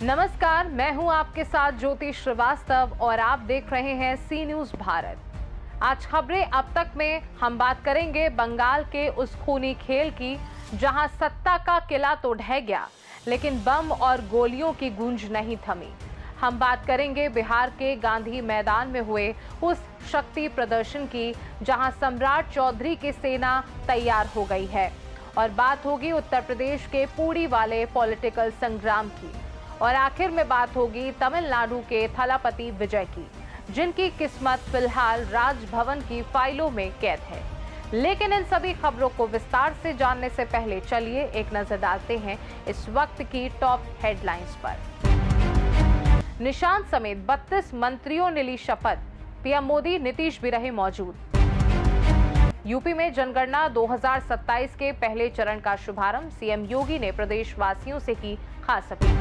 नमस्कार, मैं हूं आपके साथ ज्योति श्रीवास्तव और आप देख रहे हैं सी न्यूज भारत। आज खबरें अब तक में हम बात करेंगे बंगाल के उस खूनी खेल की जहां सत्ता का किला तो ढह गया, लेकिन बम और गोलियों की गूंज नहीं थमी। हम बात करेंगे बिहार के गांधी मैदान में हुए उस शक्ति प्रदर्शन की जहां सम्राट चौधरी की सेना तैयार हो गई है, और बात होगी उत्तर प्रदेश के पुरी वाले पॉलिटिकल संग्राम की, और आखिर में बात होगी तमिलनाडु के थलापति विजय की, जिनकी किस्मत फिलहाल राजभवन की फाइलों में कैद है। लेकिन इन सभी खबरों को विस्तार से जानने से पहले चलिए एक नजर डालते हैं इस वक्त की टॉप हेडलाइंस पर। निशांत समेत 32 मंत्रियों ने ली शपथ, पीएम मोदी नीतीश भी रहे मौजूद। यूपी में जनगणना 2027 के पहले चरण का शुभारंभ, सीएम योगी ने प्रदेशवासियों से की खास अपील।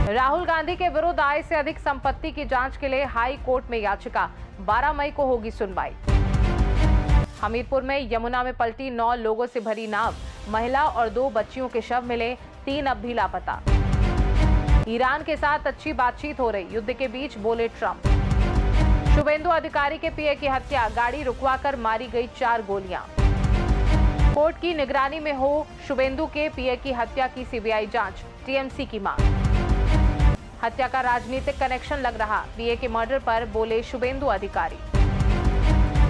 राहुल गांधी के विरुद्ध आय से अधिक संपत्ति की जांच के लिए हाई कोर्ट में याचिका, 12 मई को होगी सुनवाई। हमीरपुर में यमुना में पलटी 9 लोगों से भरी नाव, महिला और 2 बच्चियों के शव मिले, 3 अब भी लापता। ईरान के साथ अच्छी बातचीत हो रही, युद्ध के बीच बोले ट्रंप। शुभेंदु अधिकारी के पीए की हत्या, गाड़ी रुकवाकर मारी गई 4 गोलियां। कोर्ट की निगरानी में हो शुभेंदु के पीए की हत्या की सीबीआई जांच, टीएमसी की मांग। हत्या का राजनीतिक कनेक्शन लग रहा, पीए के मर्डर पर बोले शुभेंदु अधिकारी।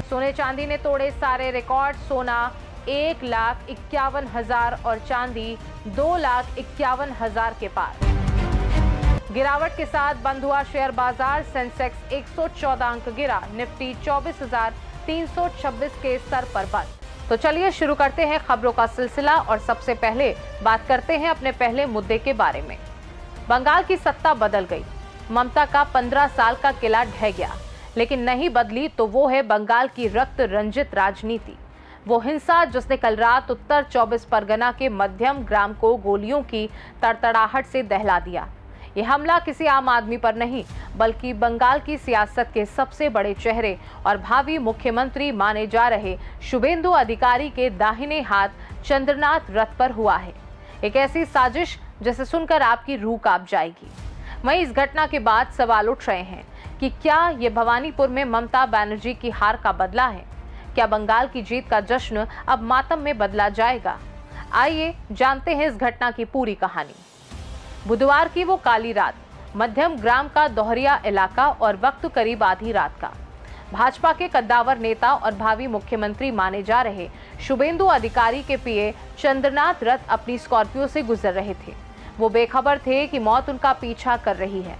सोने चांदी ने तोड़े सारे रिकॉर्ड, सोना 1,51,000 और चांदी 2,51,000 के पार। गिरावट के साथ बंद हुआ शेयर बाजार, सेंसेक्स 114 अंक गिरा, निफ्टी 24,326 के स्तर पर बंद। तो चलिए शुरू करते हैं खबरों का सिलसिला और सबसे पहले बात करते हैं अपने पहले मुद्दे के बारे में। बंगाल की सत्ता बदल गई, ममता का 15 साल का किला ढह गया, लेकिन नहीं बदली तो वो है बंगाल की रक्त रंजित राजनीति। वो हिंसा जिसने कल रात उत्तर 24 परगना के मध्यम ग्राम को गोलियों की तड़तड़ाहट से दहला दिया। ये हमला किसी आम आदमी पर नहीं, बल्कि बंगाल की सियासत के सबसे बड़े चेहरे और भावी मुख्यमंत्री माने जा रहे शुभेंदु अधिकारी के दाहिने हाथ चंद्रनाथ रथ पर हुआ है। एक ऐसी साजिश जिसे सुनकर आपकी रूह कांप जाएगी। वहीं इस घटना के बाद सवाल उठ रहे हैं कि क्या ये भवानीपुर में ममता बनर्जी की हार का बदला है? क्या बंगाल की जीत का जश्न अब मातम में बदला जाएगा? आइए जानते हैं इस घटना की पूरी कहानी। बुधवार की वो काली रात, मध्यम ग्राम का दोहरिया इलाका और वक्त करीब आधी रात का। भाजपा के कद्दावर नेता और भावी मुख्यमंत्री माने जा रहे शुभेंदु अधिकारी के पीए चंद्रनाथ रथ अपनी स्कॉर्पियो से गुजर रहे थे। वो बेखबर थे कि मौत उनका पीछा कर रही है।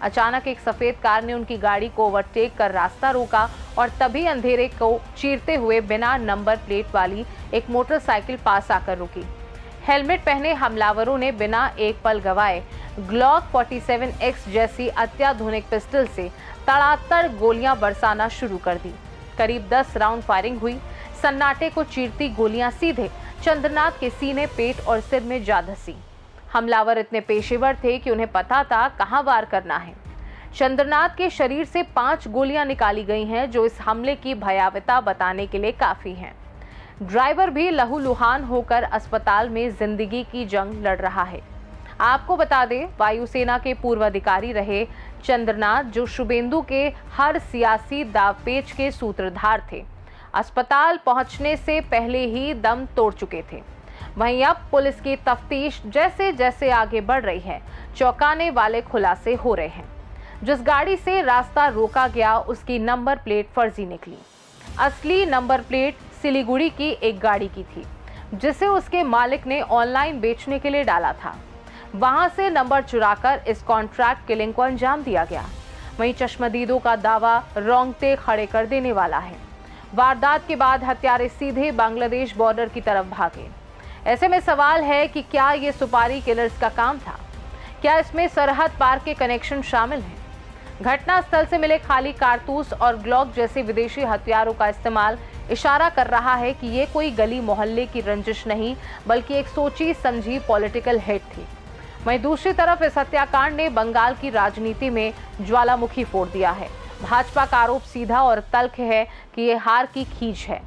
अचानक एक सफेद कार ने उनकी गाड़ी को ओवरटेक कर रास्ता रोका और तभी अंधेरे को चीरते हुए बिना नंबर प्लेट वाली एक मोटरसाइकिल पास आकर रुकी। हेलमेट पहने हमलावरों ने बिना एक पल गवाए ग्लॉक 47X जैसी अत्याधुनिक पिस्टल से तड़ातड़ गोलियां बरसाना शुरू कर दी। करीब 10 राउंड फायरिंग हुई। सन्नाटे को चीरती गोलियां सीधे चंद्रनाथ के सीने, पेट और सिर में जा धंसी। हमलावर इतने पेशेवर थे कि उन्हें पता था कहां वार करना है। चंद्रनाथ के शरीर से 5 गोलियां निकाली गई हैं, जो इस हमले की भयावहता बताने के लिए काफी हैं। ड्राइवर भी लहूलुहान होकर अस्पताल में जिंदगी की जंग लड़ रहा है। आपको बता दें, वायुसेना के पूर्व अधिकारी रहे चंद्रनाथ, जो शुभेंदु के हर सियासी दावपेच के सूत्रधार थे, अस्पताल पहुंचने से पहले ही दम तोड़ चुके थे। वहीं अब पुलिस की तफ्तीश जैसे जैसे आगे बढ़ रही है, चौंकाने वाले खुलासे हो रहे हैं। जिस गाड़ी से रास्ता रोका गया उसकी नंबर प्लेट फर्जी निकली। असली नंबर प्लेट सिलीगुड़ी की एक गाड़ी की थी, जिसे उसके मालिक ने ऑनलाइन बेचने के लिए डाला था। वहां से नंबर चुराकर इस कॉन्ट्रैक्ट किलिंग को अंजाम दिया गया। वहीं चश्मदीदों का दावा रोंगटे खड़े कर देने वाला है। वारदात के बाद हत्यारे सीधे बांग्लादेश बॉर्डर की तरफ भागे। ऐसे में सवाल है कि क्या ये सुपारी किलर्स का काम था? क्या इसमें सरहद पार के कनेक्शन शामिल हैं? घटनास्थल से मिले खाली कारतूस और ग्लॉक जैसे विदेशी हथियारों का इस्तेमाल इशारा कर रहा है कि ये कोई गली मोहल्ले की रंजिश नहीं, बल्कि एक सोची समझी पॉलिटिकल हिट थी। वहीं दूसरी तरफ इस हत्याकांड ने बंगाल की राजनीति में ज्वालामुखी फोड़ दिया है। भाजपा का आरोप सीधा और तल्ख है कि ये हार की खींच है।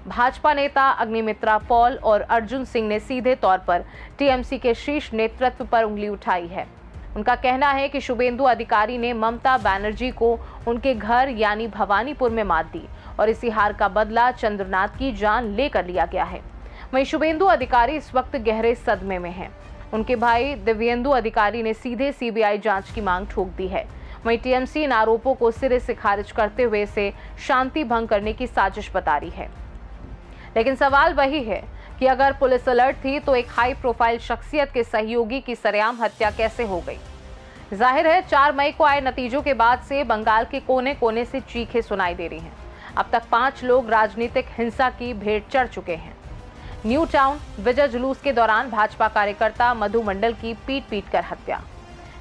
भाजपा नेता अग्निमित्रा पॉल और अर्जुन सिंह ने सीधे तौर पर टीएमसी के शीर्ष नेतृत्व पर उंगली उठाई है। उनका कहना है कि शुभेंदु अधिकारी ने ममता बनर्जी को उनके घर यानी भवानीपुर में मात दी और इसी हार का बदला चंद्रनाथ की जान लेकर लिया गया है। वहीं शुभेंदु अधिकारी इस वक्त गहरे सदमे में हैं। उनके भाई दिव्येंदु अधिकारी ने सीधे सीबीआई जांच की मांग ठोक दी है। वहीं टीएमसी इन आरोपों को सिरे से खारिज करते हुए इसे शांति भंग करने की साजिश बता रही है। लेकिन सवाल वही है कि अगर पुलिस अलर्ट थी तो एक हाई प्रोफाइल शख्सियत के सहयोगी की सरेआम हत्या कैसे हो गई। जाहिर है 4 मई को आए नतीजों के बाद से बंगाल के कोने कोने से चीखें सुनाई दे रही हैं। अब तक 5 लोग राजनीतिक हिंसा की भेंट चढ़ चुके हैं। न्यू टाउन विजय जुलूस के दौरान भाजपा कार्यकर्ता मधु मंडल की पीट कर हत्या।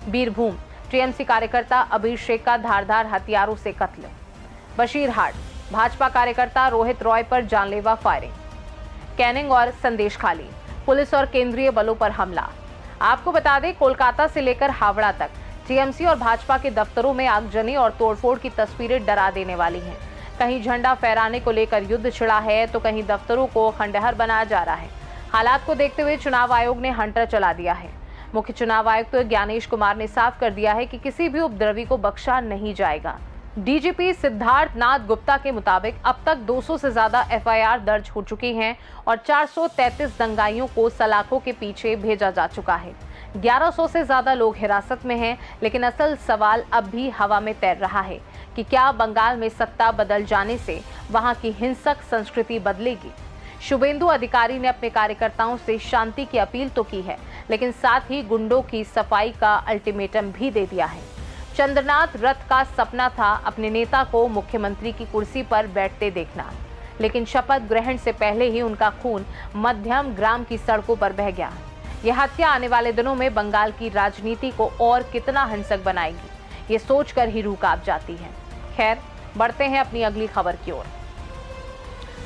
बीरभूम टीएमसी कार्यकर्ता अभिषेक का धारदार हथियारों से कत्ल। बशीरहाट भाजपा कार्यकर्ता रोहित रॉय पर जानलेवा फायरिंग। कैनिंग और संदेश खाली पुलिस और केंद्रीय बलों पर हमला। आपको बता दें, कोलकाता से लेकर हावड़ा तक टीएमसी और भाजपा के दफ्तरों में आगजनी और तोड़फोड़ की तस्वीरें डरा देने वाली हैं। कहीं झंडा फहराने को लेकर युद्ध छिड़ा है तो कहीं दफ्तरों को खंडहर बनाया जा रहा है। हालात को देखते हुए चुनाव आयोग ने हंटर चला दिया है। मुख्य चुनाव आयुक्त ज्ञानेश कुमार ने साफ कर दिया है कि किसी भी उपद्रवी को बख्शा नहीं जाएगा। डीजीपी सिद्धार्थ नाथ गुप्ता के मुताबिक अब तक 200 से ज्यादा एफआईआर दर्ज हो चुकी हैं और 433 दंगाइयों को सलाखों के पीछे भेजा जा चुका है। 1100 से ज्यादा लोग हिरासत में हैं, लेकिन असल सवाल अब भी हवा में तैर रहा है कि क्या बंगाल में सत्ता बदल जाने से वहां की हिंसक संस्कृति बदलेगी। शुभेंदु अधिकारी ने अपने कार्यकर्ताओं से शांति की अपील तो की है, लेकिन साथ ही गुंडों की सफाई का अल्टीमेटम भी दे दिया है। चंद्रनाथ रथ का सपना था अपने नेता को मुख्यमंत्री की कुर्सी पर बैठते देखना, लेकिन शपथ ग्रहण से पहले ही उनका खून मध्यम ग्राम की सड़कों पर बह गया। यह हत्या आने वाले दिनों में बंगाल की राजनीति को और कितना हिंसक बनाएगी, ये सोचकर ही रूह कांप जाती है। खैर, बढ़ते हैं अपनी अगली खबर की ओर।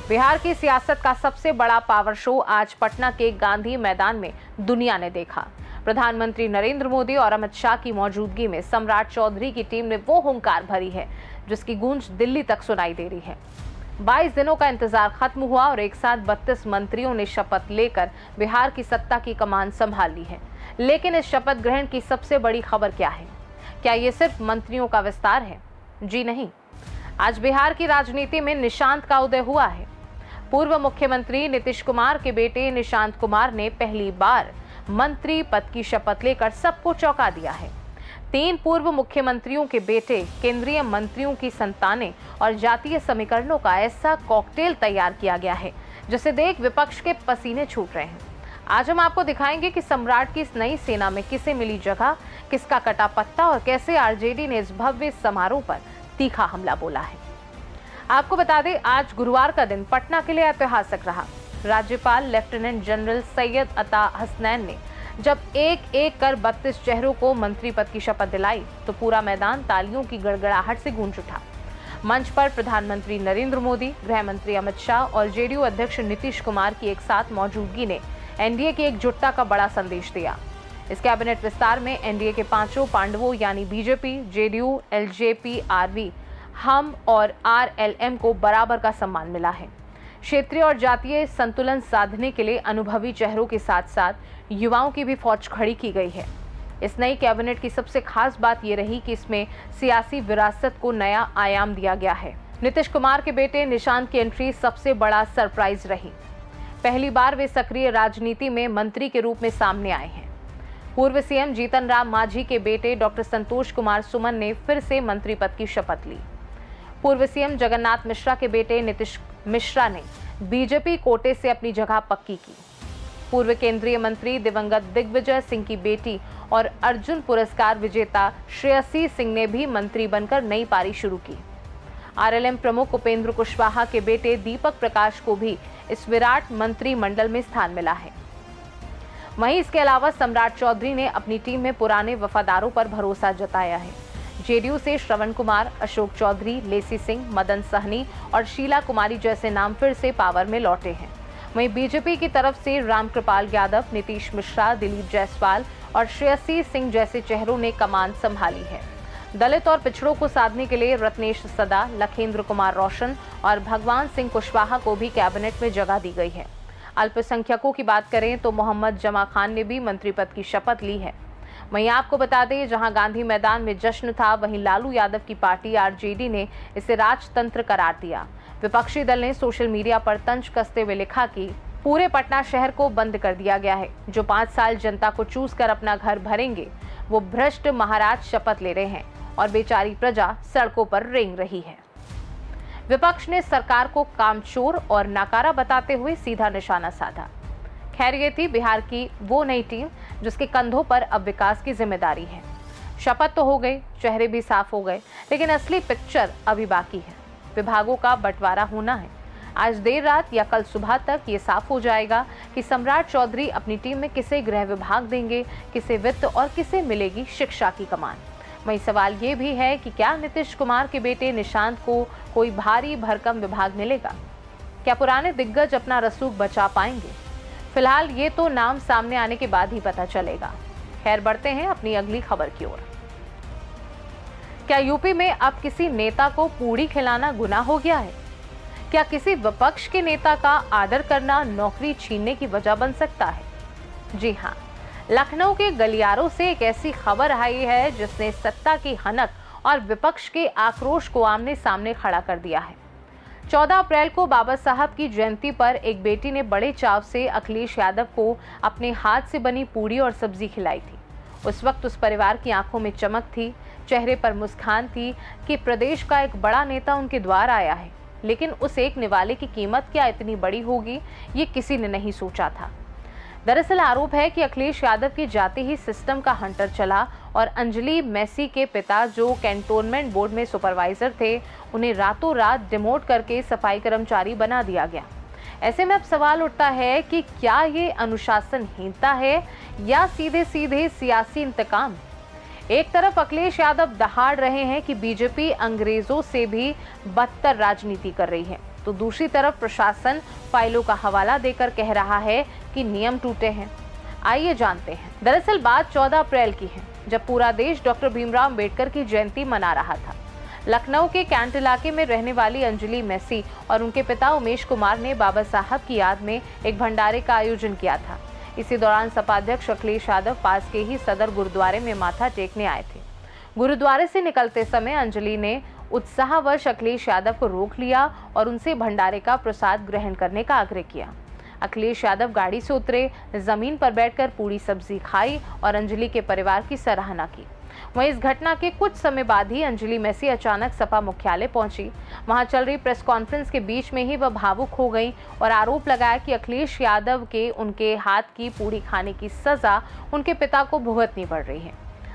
बिहार की सियासत का सबसे बड़ा पावर शो आज पटना के गांधी मैदान में दुनिया ने देखा। प्रधानमंत्री नरेंद्र मोदी और अमित शाह की मौजूदगी में सम्राट चौधरी की टीम ने वो हुंकार भरी है जिसकी गूंज दिल्ली तक सुनाई दे रही है। 22 दिनों का इंतजार खत्म हुआ और एक साथ 32 मंत्रियों ने शपथ लेकर बिहार की सत्ता की कमान संभाल ली है। लेकिन इस शपथ ग्रहण की सबसे बड़ी खबर क्या है? क्या ये सिर्फ मंत्रियों का विस्तार है? जी नहीं, आज बिहार की राजनीति में निशांत का उदय हुआ है। पूर्व मुख्यमंत्री नीतीश कुमार के बेटे निशांत कुमार ने पहली बार मंत्री पद की शपथ लेकर सबको चौंका दिया है। 3 पूर्व मुख्यमंत्रियों के बेटे केंद्रीय मंत्रियों की संतानें और जातीय समीकरणों का ऐसा कॉकटेल तैयार किया गया है जिसे देख विपक्ष के पसीने छूट रहे हैं। आज हम आपको दिखाएंगे कि सम्राट की इस नई सेना में किसे मिली जगह, किसका कटा पत्ता और कैसे आरजेडी ने इस भव्य समारोह पर तीखा हमला बोला है। आपको बता दें, आज गुरुवार का दिन पटना के लिए ऐतिहासिक रहा। राज्यपाल लेफ्टिनेंट जनरल सैयद अता हसनैन ने जब एक एक कर 32 चेहरों को मंत्री पद की शपथ दिलाई तो पूरा मैदान तालियों की गड़गड़ाहट से गूंज उठा। मंच पर प्रधानमंत्री नरेंद्र मोदी, गृह मंत्री अमित शाह और जेडीयू अध्यक्ष नीतीश कुमार की एक साथ मौजूदगी ने एनडीए की एकजुटता का बड़ा संदेश दिया। इस कैबिनेट विस्तार में एनडीए के 5 पांडवों यानी बीजेपी, जेडीयू, एलजेपी, आरवी, हम और आरएलएम को बराबर का सम्मान मिला है। क्षेत्रीय और जातीय संतुलन साधने के लिए अनुभवी चेहरों के साथ साथ युवाओं की भी फौज खड़ी की गई है। इस नई कैबिनेट की सबसे खास बात यह रही कि इसमें सियासी विरासत को नया आयाम दिया गया है। नीतीश कुमार के बेटे निशांत की एंट्री सबसे बड़ा सरप्राइज रही। पहली बार वे सक्रिय राजनीति में मंत्री के रूप में सामने आए हैं। पूर्व सीएम जीतन राम मांझी के बेटे डॉक्टर संतोष कुमार सुमन ने फिर से मंत्री पद की शपथ ली। पूर्व सीएम जगन्नाथ मिश्रा के बेटे नीतीश मिश्रा ने बीजेपी कोटे से अपनी जगह पक्की की। पूर्व केंद्रीय मंत्री दिवंगत दिग्विजय सिंह की बेटी और अर्जुन पुरस्कार विजेता श्रेयसी सिंह ने भी मंत्री बनकर नई पारी शुरू की। आरएलएम प्रमुख उपेंद्र कुशवाहा के बेटे दीपक प्रकाश को भी इस विराट मंत्रिमंडल में स्थान मिला है। वहीं इसके अलावा सम्राट चौधरी ने अपनी टीम में पुराने वफादारों पर भरोसा जताया है। जेडीयू से श्रवण कुमार, अशोक चौधरी, लेसी सिंह, मदन सहनी और शीला कुमारी जैसे नाम फिर से पावर में लौटे हैं। वहीं बीजेपी की तरफ से रामकृपाल यादव, नीतीश मिश्रा, दिलीप जायसवाल और श्रेयसी सिंह जैसे चेहरों ने कमान संभाली है। दलित और पिछड़ों को साधने के लिए रत्नेश सदा, लखेंद्र कुमार रोशन और भगवान सिंह कुशवाहा को भी कैबिनेट में जगह दी गई है। अल्पसंख्यकों की बात करें तो मोहम्मद जमा खान ने भी मंत्री पद की शपथ ली है। वहीं आपको बता दें, जहां गांधी मैदान में जश्न था, वहीं लालू यादव की पार्टी आरजेडी ने इसे राजतंत्र करार दिया। विपक्षी दल ने सोशल मीडिया पर तंज कसते हुए लिखा कि पूरे पटना शहर को बंद कर दिया गया है। जो 5 साल जनता को चूस कर अपना घर भरेंगे, वो भ्रष्ट महाराज शपथ ले रहे हैं और बेचारी प्रजा सड़कों पर रेंग रही है। विपक्ष ने सरकार को कामचोर और नाकारा बताते हुए सीधा निशाना साधा। खैर, ये थी बिहार की वो नई टीम जिसके कंधों पर अब विकास की जिम्मेदारी है। शपथ तो हो गई, चेहरे भी साफ हो गए, लेकिन असली पिक्चर अभी बाकी है। विभागों का बंटवारा होना है। आज देर रात या कल सुबह तक ये साफ हो जाएगा कि सम्राट चौधरी अपनी टीम में किसे गृह विभाग देंगे, किसे वित्त और किसे मिलेगी शिक्षा की कमान। वहीं सवाल ये भी है कि क्या नीतीश कुमार के बेटे निशांत को कोई भारी भरकम विभाग मिलेगा? क्या पुराने दिग्गज अपना रसूख बचा पाएंगे? फिलहाल ये तो नाम सामने आने के बाद ही पता चलेगा। खैर, बढ़ते हैं अपनी अगली खबर की ओर। क्या यूपी में अब किसी नेता को पूड़ी खिलाना गुनाह हो गया है? क्या किसी विपक्ष के नेता का आदर करना नौकरी छीनने की वजह बन सकता है? जी हाँ, लखनऊ के गलियारों से एक ऐसी खबर आई है जिसने सत्ता की हनक और विपक्ष के आक्रोश को आमने सामने खड़ा कर दिया है। 14 अप्रैल को बाबा साहब की जयंती पर एक बेटी ने बड़े चाव से अखिलेश यादव को अपने हाथ से बनी पूड़ी और सब्जी खिलाई थी। उस वक्त उस परिवार की आंखों में चमक थी, चेहरे पर मुस्कान थी कि प्रदेश का एक बड़ा नेता उनके द्वार आया है। लेकिन उस एक निवाले की कीमत क्या इतनी बड़ी होगी, ये किसी ने नहीं सोचा था। दरअसल आरोप है कि अखिलेश यादव के जाते ही सिस्टम का हंटर चला और अंजलि मैसी के पिता, जो कैंटोनमेंट बोर्ड में सुपरवाइजर थे, उन्हें रातों रात डिमोट करके सफाई कर्मचारी बना दिया गया। ऐसे में अब सवाल उठता है कि क्या ये अनुशासनहीनता है या सीधे सीधे सियासी इंतकाम? एक तरफ अखिलेश यादव दहाड़ रहे हैं कि बीजेपी अंग्रेजों से भी बदतर राजनीति कर रही है, तो दूसरी तरफ प्रशासन फाइलों का हवाला देकर कह रहा है कि नियम टूटे हैं। आइए जानते हैं। दरअसल बात 14 अप्रैल की है, जब पूरा देश डॉक्टर भीमराव अंबेडकर की जयंती मना रहा था। लखनऊ के कैंट इलाके में रहने वाली अंजलि मैसी और उनके पिता उमेश कुमार ने बाबा साहब की याद में एक भंडारे का आयोजन किया था। इसी दौरान सपा अध्यक्ष अखिलेश यादव पास के ही सदर गुरुद्वारे में माथा टेकने आए थे। गुरुद्वारे से निकलते समय अंजलि ने उत्साहवश अखिलेश यादव को रोक लिया और उनसे भंडारे का प्रसाद ग्रहण करने का आग्रह किया। अखिलेश यादव गाड़ी से उतरे, जमीन पर बैठकर पूरी सब्जी खाई और अंजलि के परिवार की सराहना की। वहीं इस घटना के कुछ समय बाद ही अंजलि मैसी अचानक सपा मुख्यालय पहुंची। वहां चल रही प्रेस कॉन्फ्रेंस के बीच में ही वह भावुक हो गई और आरोप लगाया कि अखिलेश यादव के उनके हाथ की पूड़ी खाने की सजा उनके पिता को भुगतनी पड़ रही है।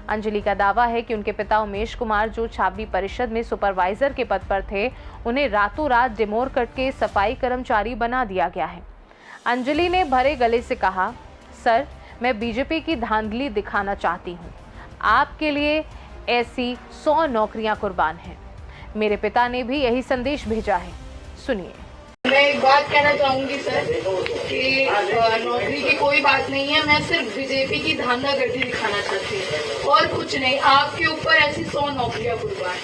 अंजलि का दावा है कि उनके पिता उमेश कुमार, जो छावनी परिषद में सुपरवाइजर के पद पर थे, उन्हें रातों रात डिमोट करके सफाई कर्मचारी बना दिया गया है। अंजलि ने भरे गले से कहा, सर, मैं बीजेपी की धांधली दिखाना चाहती हूँ। आपके लिए ऐसी 100 नौकरियां कुर्बान हैं। मेरे पिता ने भी यही संदेश भेजा है। सुनिए। मैं एक बात कहना चाहूंगी सर कि नौकरी की कोई बात नहीं है। मैं सिर्फ बीजेपी की धांधागर्दी दिखाना चाहती हूँ और कुछ नहीं। आपके ऊपर ऐसी 100 नौकरियां कुर्बान।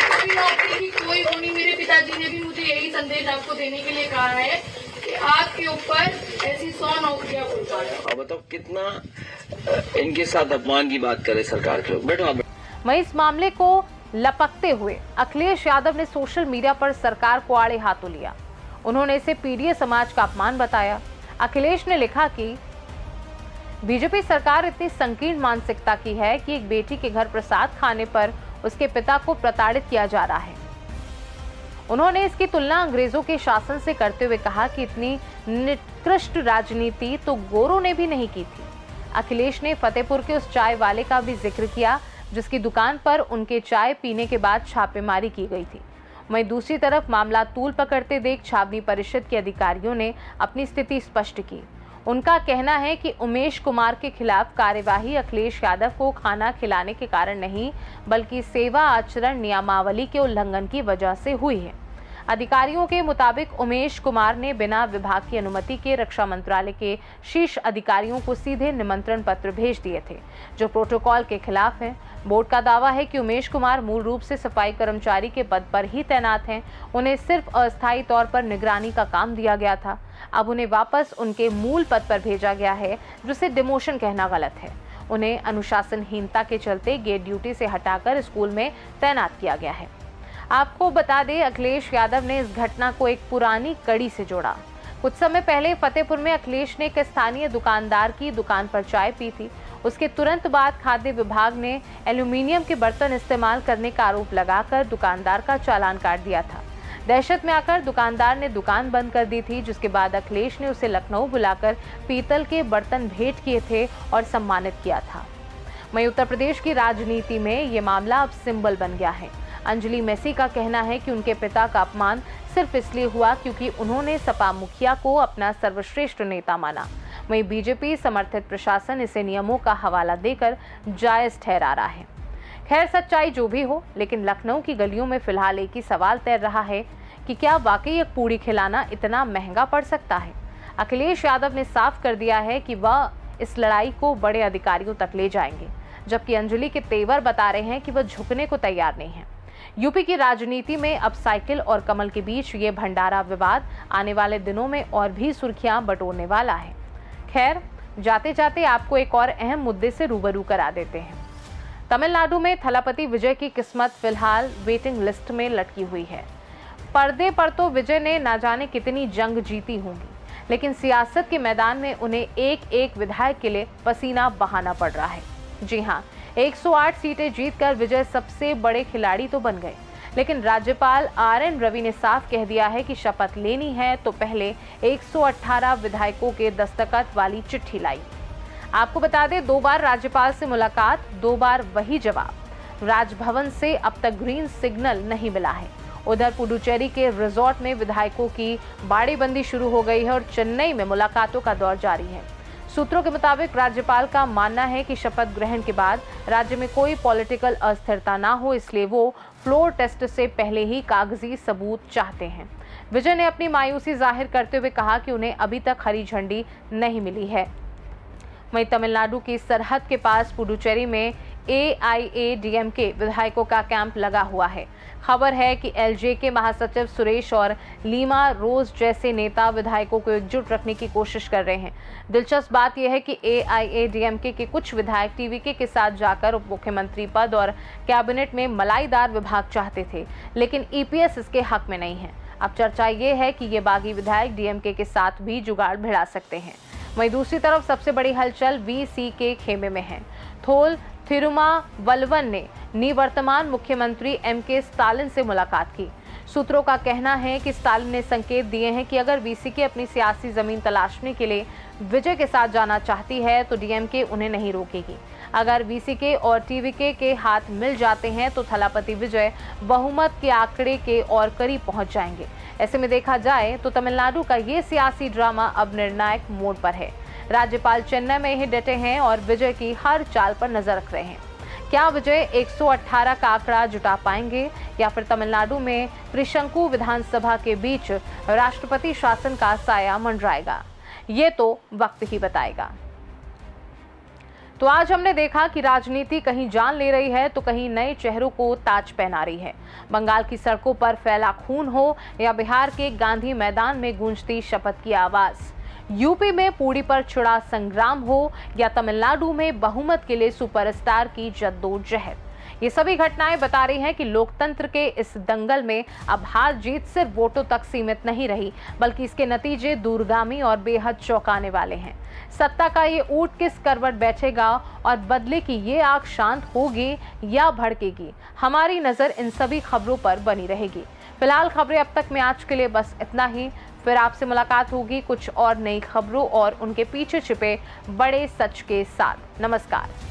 कोई नौकरी की कोई वो नहीं। मेरे पिताजी ने भी मुझे यही संदेश आपको देने के लिए कहा है कि आपके ऊपर ऐसी 100 नौकरियां कुर्बान है। बताओ कितना इनके साथ अपमान की बात करे सरकार के लोग। बैठो। वहीं इस मामले को लपकते हुए अखिलेश यादव ने सोशल मीडिया पर सरकार को आड़े हाथों लिया। उन्होंने इसे पीडीए समाज का अपमान बताया। अखिलेश ने लिखा कि बीजेपी सरकार इतनी संकीर्ण मानसिकता की है कि एक बेटी के घर प्रसाद खाने पर उसके पिता को प्रताड़ित किया जा रहा है। उन्होंने इसकी तुलना अंग्रेजों के शासन से करते हुए कहा कि इतनी निकृष्ट राजनीति तो गोरों ने भी नहीं की थी। अखिलेश ने फतेहपुर के उस चाय वाले का भी जिक्र किया जिसकी दुकान पर उनके चाय पीने के बाद छापेमारी की गई थी। वहीं दूसरी तरफ मामला तूल पकड़ते देख छावनी परिषद के अधिकारियों ने अपनी स्थिति स्पष्ट की। उनका कहना है कि उमेश कुमार के खिलाफ कार्यवाही अखिलेश यादव को खाना खिलाने के कारण नहीं, बल्कि सेवा आचरण नियमावली के उल्लंघन की वजह से हुई है। अधिकारियों के मुताबिक उमेश कुमार ने बिना विभाग की अनुमति के रक्षा मंत्रालय के शीर्ष अधिकारियों को सीधे निमंत्रण पत्र भेज दिए थे, जो प्रोटोकॉल के खिलाफ है। बोर्ड का दावा है कि उमेश कुमार मूल रूप से सफाई कर्मचारी के पद पर ही तैनात हैं। उन्हें सिर्फ अस्थायी तौर पर निगरानी का काम दिया गया था। अब उन्हें वापस उनके मूल पद पर भेजा गया है, जिसे डिमोशन कहना गलत है। उन्हें अनुशासनहीनता के चलते गेट ड्यूटी से हटाकर स्कूल में तैनात किया गया है। आपको बता दें, अखिलेश यादव ने इस घटना को एक पुरानी कड़ी से जोड़ा। कुछ समय पहले फतेहपुर में अखिलेश ने एक स्थानीय दुकानदार की दुकान पर चाय पी थी। उसके तुरंत बाद खाद्य विभाग ने एल्यूमीनियम के बर्तन इस्तेमाल करने का आरोप लगाकर दुकानदार का चालान काट दिया था। दहशत में आकर दुकानदार ने दुकान बंद कर दी थी, जिसके बाद अखिलेश ने उसे लखनऊ बुलाकर पीतल के बर्तन भेंट किए थे और सम्मानित किया था। वहीं उत्तर प्रदेश की राजनीति में ये मामला अब सिंबल बन गया है। अंजलि मेसी का कहना है कि उनके पिता का अपमान सिर्फ इसलिए हुआ क्योंकि उन्होंने सपा मुखिया को अपना सर्वश्रेष्ठ नेता माना। वहीं बीजेपी समर्थित प्रशासन इसे नियमों का हवाला देकर जायज ठहरा रहा है। खैर, सच्चाई जो भी हो, लेकिन लखनऊ की गलियों में फिलहाल एक ही सवाल तैर रहा है कि क्या वाकई एक पूड़ी खिलाना इतना महंगा पड़ सकता है। अखिलेश यादव ने साफ कर दिया है कि वह इस लड़ाई को बड़े अधिकारियों तक ले जाएंगे, जबकि अंजलि के तेवर बता रहे हैं कि वह झुकने को तैयार नहीं है। यूपी की राजनीति में अब साइकिल और कमल के बीच ये भंडारा विवाद आने वाले दिनों में और भी सुर्खियां बटोरने वाला है। खैर, जाते जाते आपको एक और अहम मुद्दे से रूबरू करा देते हैं। तमिलनाडु में थलापति विजय की किस्मत फिलहाल वेटिंग लिस्ट में लटकी हुई है। पर्दे पर तो विजय ने ना जाने कितनी जंग जीती होंगी, लेकिन सियासत के मैदान में उन्हें एक एक विधायक के लिए पसीना बहाना पड़ रहा है। जी हाँ, 108 सीटें जीतकर विजय सबसे बड़े खिलाड़ी तो बन गए, लेकिन राज्यपाल RN रवि ने साफ कह दिया है कि शपथ लेनी है तो पहले 118 विधायकों के दस्तखत वाली चिट्ठी लाई। आपको बता दें, 2 बार राज्यपाल से मुलाकात, 2 बार वही जवाब। राजभवन से अब तक ग्रीन सिग्नल नहीं मिला है। उधर पुडुचेरी के रिजॉर्ट में विधायकों की बाड़ेबंदी शुरू हो गई है और चेन्नई में मुलाकातों का दौर जारी है। सूत्रों के मुताबिक राज्यपाल का मानना है कि शपथ ग्रहण के बाद राज्य में कोई पॉलिटिकल अस्थिरता ना हो, इसलिए वो फ्लोर टेस्ट से पहले ही कागजी सबूत चाहते हैं। विजय ने अपनी मायूसी जाहिर करते हुए कहा कि उन्हें अभी तक हरी झंडी नहीं मिली है। वहीं तमिलनाडु की सरहद के पास पुडुचेरी में AIADMK विधायकों का कैंप लगा हुआ है। खबर है कि LJ के महासचिव सुरेश और लीमा रोज जैसे नेता विधायकों को एकजुट रखने की कोशिश कर रहे हैं। दिलचस्प बात यह है कि AIADMK के कुछ विधायक TVK के साथ जाकर उप मुख्यमंत्री पद और कैबिनेट में मलाईदार विभाग चाहते थे, लेकिन EPS इसके हक में नहीं है। अब चर्चा ये है कि ये बागी विधायक DMK के साथ भी जुगाड़ भिड़ा सकते हैं। वहीं दूसरी तरफ सबसे बड़ी हलचल VC के खेमे में है। थोल थिरुमावलवन ने निवर्तमान मुख्यमंत्री MK स्टालिन से मुलाकात की। सूत्रों का कहना है कि स्टालिन ने संकेत दिए हैं कि अगर VC अपनी सियासी जमीन तलाशने के लिए विजय के साथ जाना चाहती है तो DMK उन्हें नहीं रोकेगी। अगर VC और TVK के हाथ मिल जाते हैं तो थलापति विजय बहुमत के आंकड़े के और करीब पहुंच जाएंगे। ऐसे में देखा जाए तो तमिलनाडु का ये सियासी ड्रामा अब निर्णायक मोड़ पर है। राज्यपाल चेन्नई में ही डटे हैं और विजय की हर चाल पर नजर रख रहे हैं। क्या विजय 118 का आंकड़ा जुटा पाएंगे या फिर तमिलनाडु में त्रिशंकु विधानसभा के बीच राष्ट्रपति शासन का साया मंडराएगा, ये तो वक्त ही बताएगा। तो आज हमने देखा कि राजनीति कहीं जान ले रही है तो कहीं नए चेहरों को ताज पहना रही है। बंगाल की सड़कों पर फैला खून हो या बिहार के गांधी मैदान में गूंजती शपथ की आवाज, यूपी में पूड़ी पर छिड़ा संग्राम हो या तमिलनाडु में बहुमत के लिए सुपरस्टार की जद्दोजहद, ये सभी घटनाएं बता रही हैं कि लोकतंत्र के इस दंगल में अब हार जीत सिर्फ वोटों तक सीमित नहीं रही, बल्कि इसके नतीजे दूरगामी और बेहद चौंकाने वाले हैं। सत्ता का ये ऊंट किस करवट बैठेगा और बदले की ये आग शांत होगी या भड़केगी, हमारी नजर इन सभी खबरों पर बनी रहेगी। फिलहाल खबरें अब तक में आज के लिए बस इतना ही। फिर आपसे मुलाकात होगी कुछ और नई खबरों और उनके पीछे छिपे बड़े सच के साथ। नमस्कार।